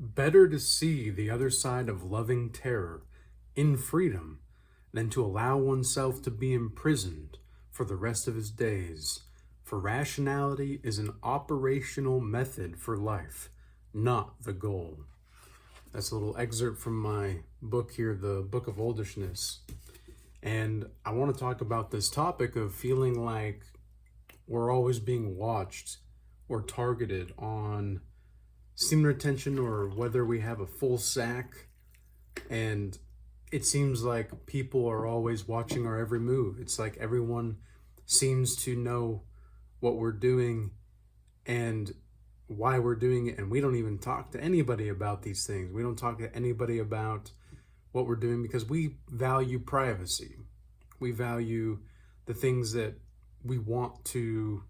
Better to see the other side of loving terror in freedom than to allow oneself to be imprisoned for the rest of his days. For rationality is an operational method for life, not the goal. That's a little excerpt from my book here, the Book of Oldishness. And I want to talk about this topic of feeling like we're always being watched or targeted on semen retention, or whether we have a full sack. And it seems like people are always watching our every move. It's like everyone seems to know what we're doing and why we're doing it, and we don't even talk to anybody about these things. We don't talk to anybody about what we're doing because we value privacy. We value the things that we want to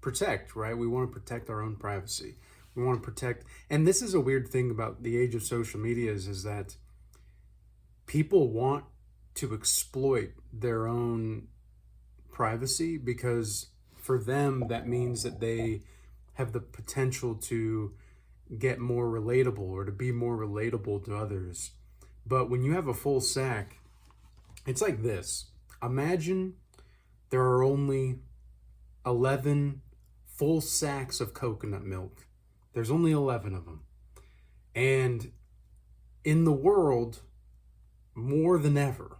protect, right? We want to protect our own privacy. We want to protect, and this is a weird thing about the age of social media is that people want to exploit their own privacy, because for them that means that they have the potential to get more relatable or to be more relatable to others. But when you have a full sack, it's like this. Imagine there are only 11 full sacks of coconut milk. There's only 11 of them. And in the world, more than ever,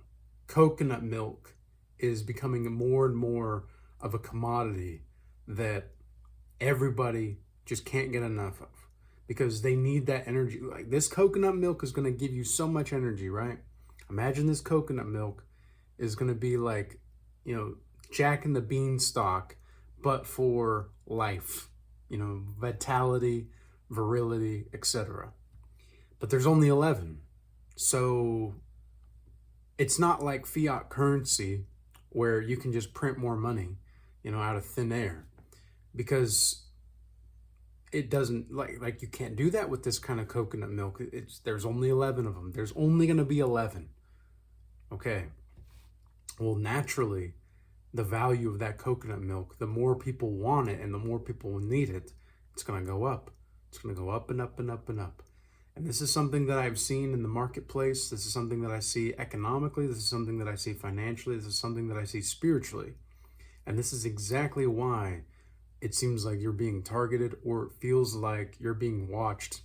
coconut milk is becoming more and more of a commodity that everybody just can't get enough of, because they need that energy. Like, this coconut milk is going to give you so much energy, right? Imagine this coconut milk is going to be like, Jack and the Beanstalk, but for life, vitality, virility, etc. But there's only 11. So it's not like fiat currency where you can just print more money, out of thin air, because it doesn't, like you can't do that with this kind of coconut milk. There's only 11 of them. There's only going to be 11. Okay. Well, naturally, the value of that coconut milk, the more people want it and the more people need it, it's going to go up. It's going to go up and up and up and up. And this is something that I've seen in the marketplace. This is something that I see economically. This is something that I see financially. This is something that I see spiritually. And this is exactly why it seems like you're being targeted, or it feels like you're being watched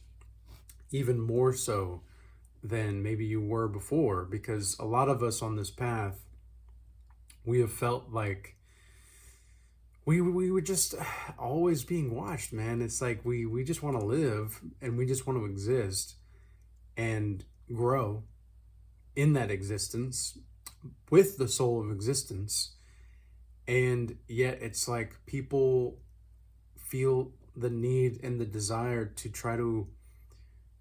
even more so than maybe you were before. Because a lot of us on this path, we have felt like we were just always being watched, man. It's like we just want to live, and we just want to exist and grow in that existence with the soul of existence. And yet it's like people feel the need and the desire to try to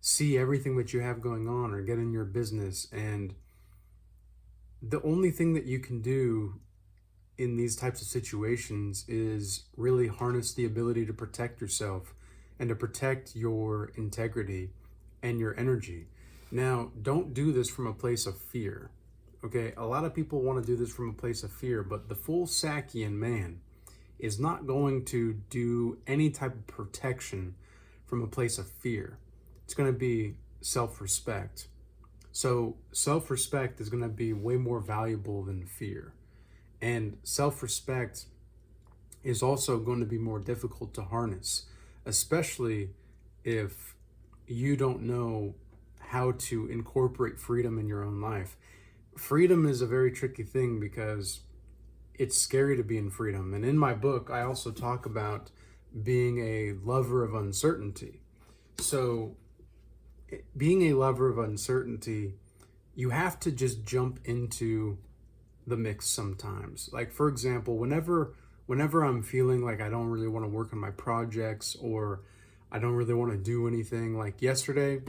see everything that you have going on or get in your business. And the only thing that you can do in these types of situations is really harness the ability to protect yourself and to protect your integrity and your energy. Now, don't do this from a place of fear. Okay, a lot of people want to do this from a place of fear, but the full Sackian man is not going to do any type of protection from a place of fear. It's going to be self-respect. So self-respect is going to be way more valuable than fear. And self-respect is also going to be more difficult to harness, especially if you don't know how to incorporate freedom in your own life. Freedom is a very tricky thing because it's scary to be in freedom. And in my book, I also talk about being a lover of uncertainty. So being a lover of uncertainty, you have to just jump into the mix sometimes. Like, for example, whenever I'm feeling like I don't really want to work on my projects, or I don't really want to do anything, like yesterday,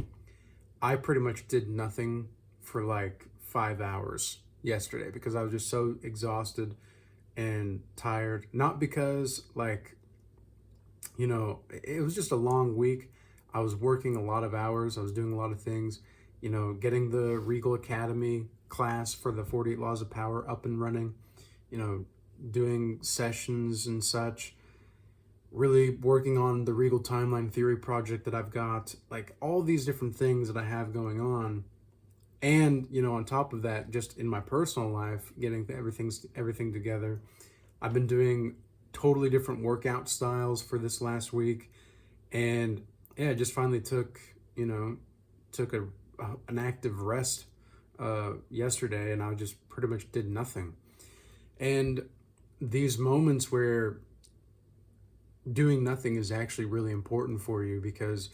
I pretty much did nothing for like 5 hours yesterday because I was just so exhausted and tired. Not because it was just a long week. I was working a lot of hours. I was doing a lot of things, getting the Regal Academy class for the 48 Laws of Power up and running, doing sessions and such, really working on the Regal Timeline Theory project that I've got, like all these different things that I have going on. And, on top of that, just in my personal life, getting everything together. I've been doing totally different workout styles for this last week. And yeah, I just finally took an active rest yesterday, and I just pretty much did nothing. And these moments where doing nothing is actually really important for you, because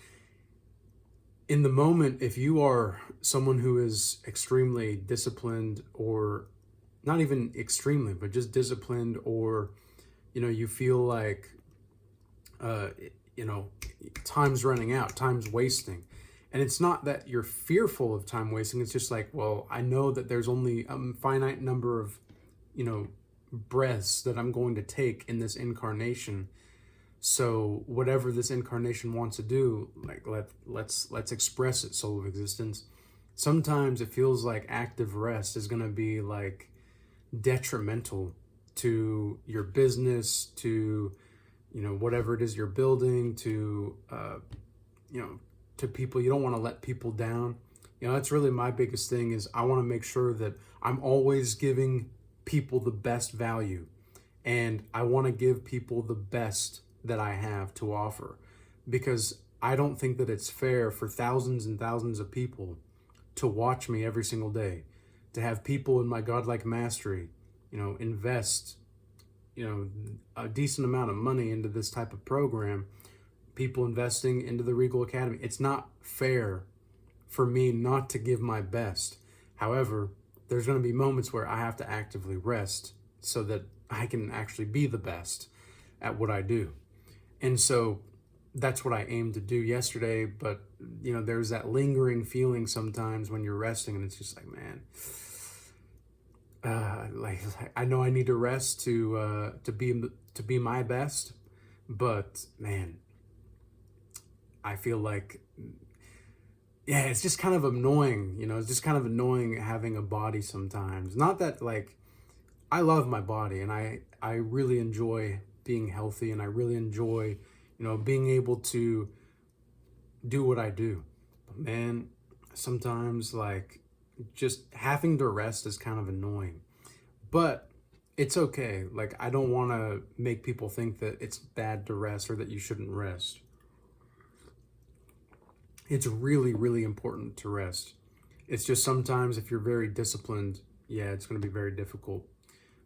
in the moment, if you are someone who is extremely disciplined, or not even extremely, but just disciplined, or you feel like time's running out, time's wasting. And it's not that you're fearful of time wasting, it's just like, well, I know that there's only a finite number of breaths that I'm going to take in this incarnation. So whatever this incarnation wants to do, like let's express it, soul of existence. Sometimes it feels like active rest is going to be like detrimental to your business, to whatever it is you're building, to to people. You don't want to let people down. That's really my biggest thing, is I want to make sure that I'm always giving people the best value, and I want to give people the best that I have to offer, because I don't think that it's fair for thousands and thousands of people to watch me every single day, to have people in my godlike mastery, invest, a decent amount of money into this type of program, people investing into the Regal Academy. It's not fair for me not to give my best. However, there's going to be moments where I have to actively rest so that I can actually be the best at what I do. And so that's what I aimed to do yesterday. But, there's that lingering feeling sometimes when you're resting, and it's just like, man, I know I need to rest to be my best, but man, I feel like, yeah, it's just kind of annoying. It's just kind of annoying having a body sometimes. Not that, like, I love my body, and I really enjoy being healthy, and I really enjoy, being able to do what I do. But man, sometimes, like, just having to rest is kind of annoying. But it's okay. Like, I don't want to make people think that it's bad to rest or that you shouldn't rest. It's really, really important to rest. It's just sometimes if you're very disciplined, yeah, it's going to be very difficult.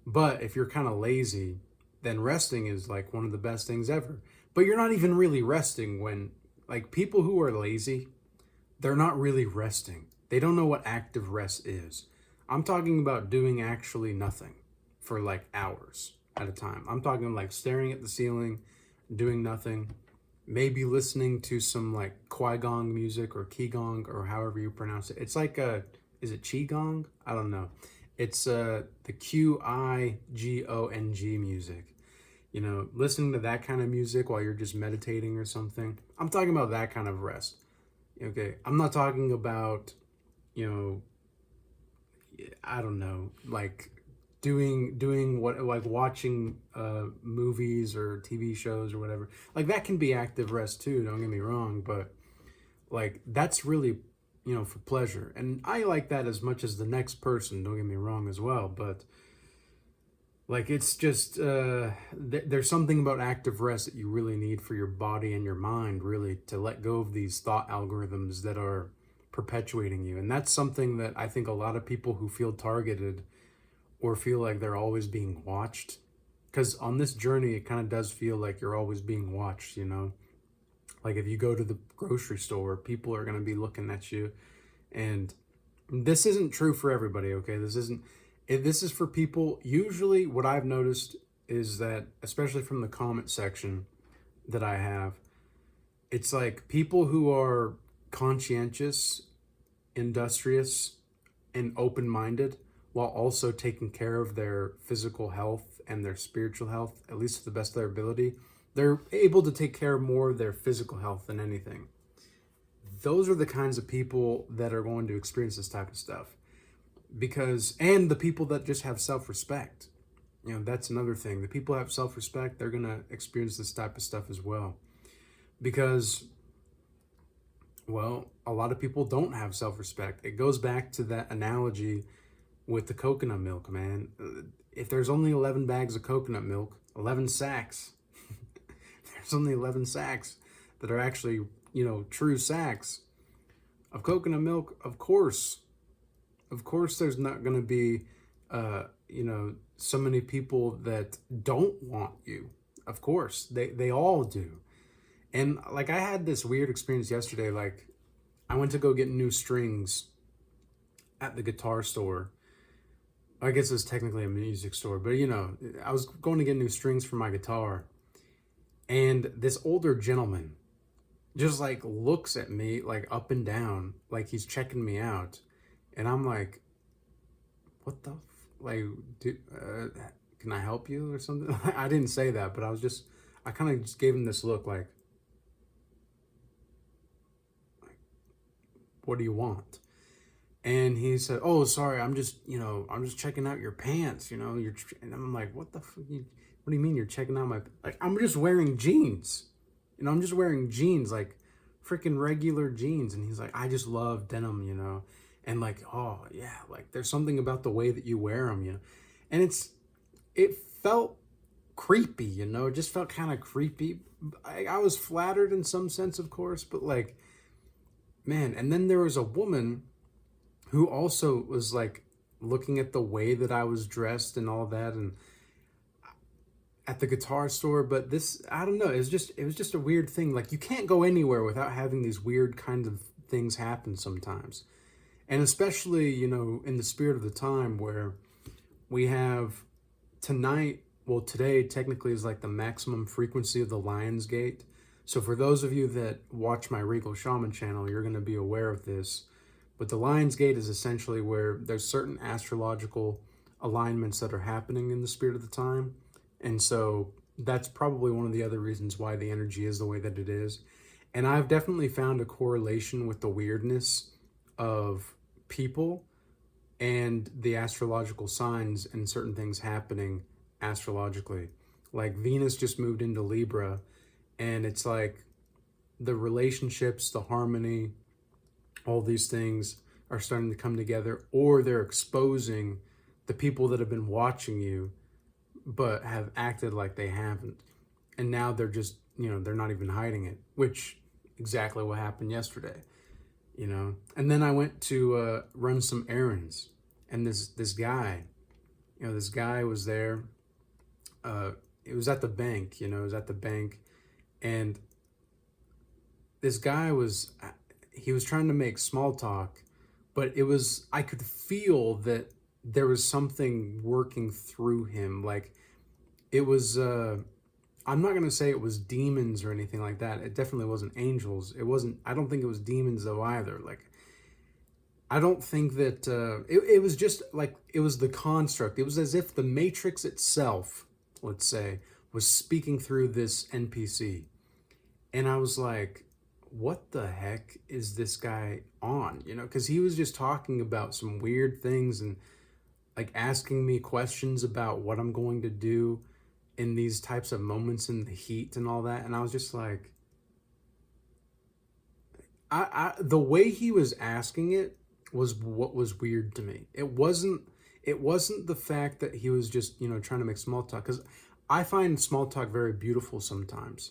But if you're kind of lazy, then resting is like one of the best things ever. But you're not even really resting when, like, people who are lazy, they're not really resting. They don't know what active rest is. I'm talking about doing actually nothing for like hours at a time. I'm talking like staring at the ceiling, doing nothing, maybe listening to some like Qui-Gong music or Qigong or however you pronounce it. It's like is it Qigong? I don't know. It's the Qigong music. Listening to that kind of music while you're just meditating or something. I'm talking about that kind of rest. Okay, I'm not talking about, I don't know, like doing what, like watching movies or TV shows or whatever. Like that can be active rest too, don't get me wrong, but like that's really, for pleasure. And I like that as much as the next person, don't get me wrong as well, but like it's just there's something about active rest that you really need for your body and your mind, really, to let go of these thought algorithms that are perpetuating you. And that's something that I think a lot of people who feel targeted or feel like they're always being watched, because on this journey it kind of does feel like you're always being watched. Like if you go to the grocery store, people are going to be looking at you. And this isn't true for everybody, okay? This is for people. Usually what I've noticed is that, especially from the comment section that I have, it's like people who are conscientious, industrious, and open-minded, while also taking care of their physical health and their spiritual health, at least to the best of their ability. They're able to take care more of their physical health than anything. Those are the kinds of people that are going to experience this type of stuff. And the people that just have self-respect. That's another thing. The people who have self-respect, they're going to experience this type of stuff as well. Because, well, a lot of people don't have self-respect. It goes back to that analogy with the coconut milk, man. If there's only 11 bags of coconut milk, 11 sacks, there's only 11 sacks that are actually, true sacks of coconut milk. Of course, there's not going to be, so many people that don't want you. Of course, they all do. And like, I had this weird experience yesterday. Like, I went to go get new strings at the guitar store. I guess it's technically a music store, but I was going to get new strings for my guitar. And this older gentleman just like looks at me like up and down, like he's checking me out. And I'm like, what the, can I help you or something? I didn't say that, but I kind of just gave him this look like, what do you want? And he said, oh, sorry, I'm just checking out your pants, and I'm like, what do you mean you're checking out like, I'm just wearing jeans, I'm just wearing jeans, like freaking regular jeans. And he's like, I just love denim, and like, oh yeah, like there's something about the way that you wear them, and it felt creepy, it just felt kind of creepy. I was flattered in some sense, of course, but like, man. And then there was a woman who also was like looking at the way that I was dressed and all that, and at the guitar store. But this, I don't know, it was just a weird thing. Like, you can't go anywhere without having these weird kinds of things happen sometimes. And especially, in the spirit of the time where we have tonight, well, today technically is like the maximum frequency of the Lion's Gate. So for those of you that watch my Regal Shaman channel, you're going to be aware of this. But the Lion's Gate is essentially where there's certain astrological alignments that are happening in the spirit of the time. And so that's probably one of the other reasons why the energy is the way that it is. And I've definitely found a correlation with the weirdness of people and the astrological signs and certain things happening astrologically. Like, Venus just moved into Libra, and it's like the relationships, the harmony, all these things are starting to come together, or they're exposing the people that have been watching you but have acted like they haven't. And now they're just, they're not even hiding it, which exactly what happened yesterday, And then I went to run some errands, and this guy, this guy was there. It was at the bank, and this guy he was trying to make small talk, but I could feel that there was something working through him. Like, it was, I'm not going to say it was demons or anything like that. It definitely wasn't angels. I don't think it was demons though either. Like, I don't think that, it was just like, it was the construct. It was as if the Matrix itself, let's say, was speaking through this NPC. And I was like, what the heck is this guy on? Because he was just talking about some weird things and like asking me questions about what I'm going to do in these types of moments in the heat and all that. And I was just like, the way he was asking it was what was weird to me. It wasn't the fact that he was just, trying to make small talk, because I find small talk very beautiful sometimes.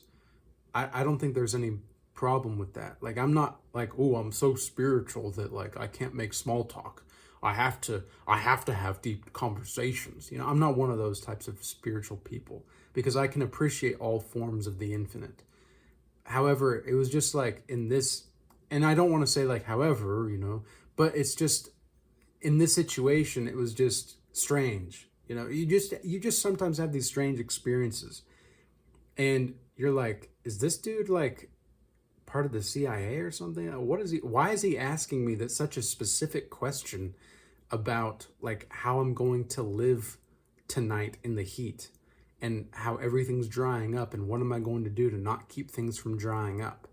I don't think there's any problem with that. Like, I'm not like, oh, I'm so spiritual that like I can't make small talk. I have to have deep conversations. I'm not one of those types of spiritual people, because I can appreciate all forms of the infinite. However, it was just like in this, and I don't want to say like, however, but it's just in this situation, it was just strange. You just sometimes have these strange experiences, and you're like, is this dude like part of the CIA or something? Why is he asking me that such a specific question about like how I'm going to live tonight in the heat and how everything's drying up, and what am I going to do to not keep things from drying up?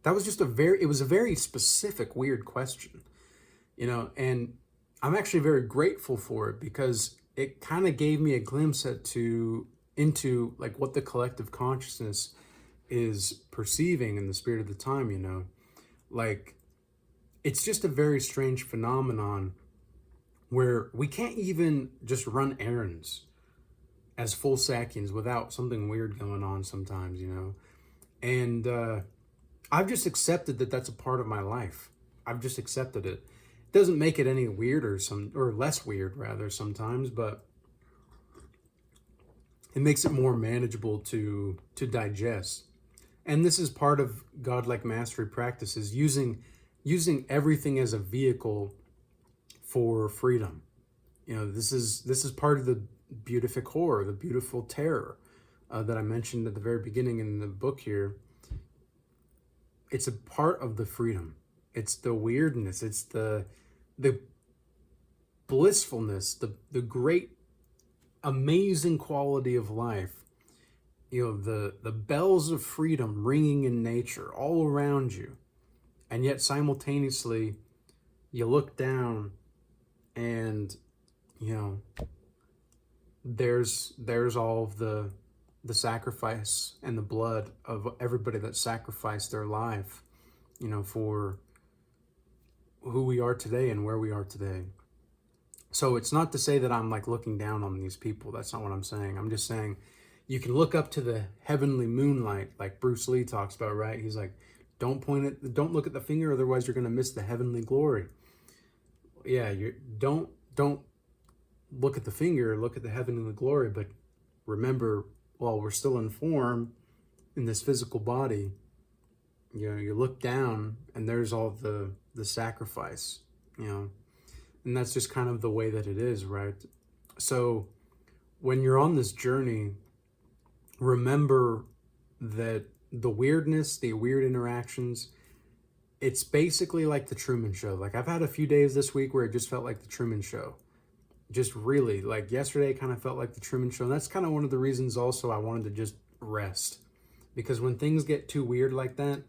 That was just it was a very specific, weird question, and I'm actually very grateful for it, because it kind of gave me a glimpse into like what the collective consciousness is perceiving in the spirit of the time, you know. Like, it's just a very strange phenomenon where we can't even just run errands as full Sakians without something weird going on sometimes, you know. And I've just accepted that that's a part of my life. I've just accepted it. It doesn't make it any weirder, or less weird rather sometimes, but it makes it more manageable to digest. And this is part of godlike mastery practices, using everything as a vehicle for freedom. You know, this is part of the beatific horror, the beautiful terror that I mentioned at the very beginning in the book here. It's a part of the freedom. It's the weirdness. It's the blissfulness, the great, amazing quality of life. You know, the bells of freedom ringing in nature all around you. And yet simultaneously, you look down and, you know, there's all of the sacrifice and the blood of everybody that sacrificed their life, you know, for who we are today and where we are today. So it's not to say that I'm like looking down on these people. That's not what I'm saying. I'm just saying you can look up to the heavenly moonlight, like Bruce Lee talks about, right? He's like, don't look at the finger, otherwise you're going to miss the heavenly glory. Yeah, don't look at the finger, look at the heavenly glory, but remember, while we're still in form in this physical body, you know, you look down and there's all the sacrifice, you know, and that's just kind of the way that it is, right? So when you're on this journey, remember that the weirdness, the weird interactions, it's basically like the Truman Show. Like, I've had a few days this week where it just felt like the Truman Show. Just really, like yesterday kind of felt like the Truman Show. And that's kind of one of the reasons also I wanted to just rest. Because when things get too weird like that,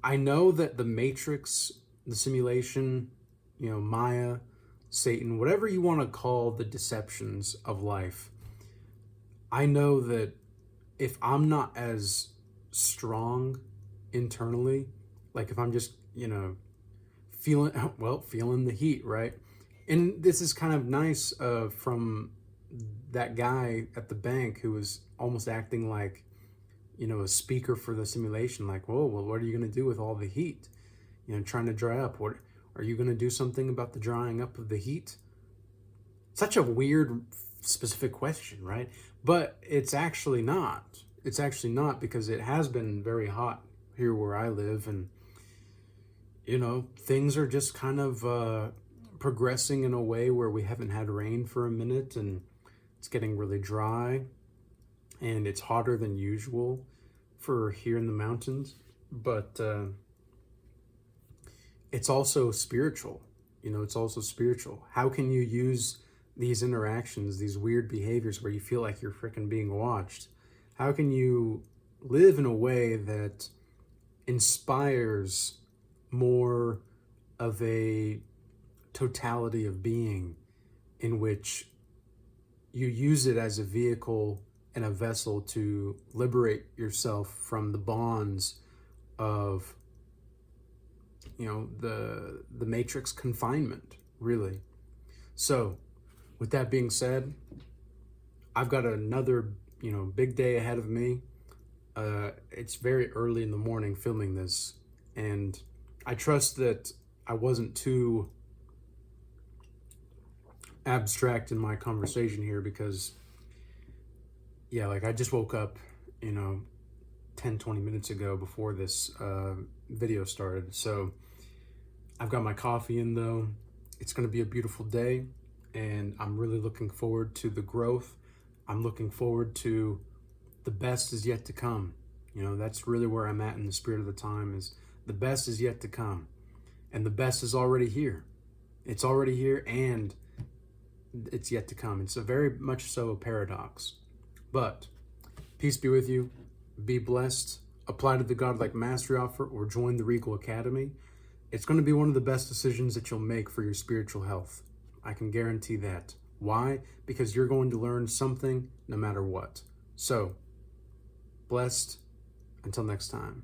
I know that the Matrix, the simulation, you know, Maya, Satan, whatever you want to call the deceptions of life, I know that if I'm not as strong internally, like if I'm just, you know, feeling the heat, right? And this is kind of nice from that guy at the bank who was almost acting like, you know, a speaker for the simulation. Like, whoa, well, what are you going to do with all the heat? You know, trying to dry up. What are you going to do something about the drying up of the heat? Such a weird, specific question, right? But it's actually not. It's actually not, because it has been very hot here where I live, and you know, things are just kind of progressing in a way where we haven't had rain for a minute, and it's getting really dry, and it's hotter than usual for here in the mountains. But it's also spiritual. You know, it's also spiritual. How can you use these interactions, these weird behaviors where you feel like you're freaking being watched? How can you live in a way that inspires more of a totality of being, in which you use it as a vehicle and a vessel to liberate yourself from the bonds of, you know, the Matrix confinement, really? So with that being said, I've got another, you know, big day ahead of me. It's very early in the morning filming this, and I trust that I wasn't too abstract in my conversation here, because yeah, like I just woke up, you know, 10-20 minutes ago before this video started. So I've got my coffee in though. It's going to be a beautiful day, and I'm really looking forward to the growth. I'm looking forward to the best is yet to come. You know, that's really where I'm at in the spirit of the time, is the best is yet to come. And the best is already here. It's already here, and it's yet to come. It's a very much so a paradox. But peace be with you. Be blessed. Apply to the Godlike Mastery offer, or join the Regal Academy. It's going to be one of the best decisions that you'll make for your spiritual health. I can guarantee that. Why? Because you're going to learn something no matter what. So, blessed. Until next time.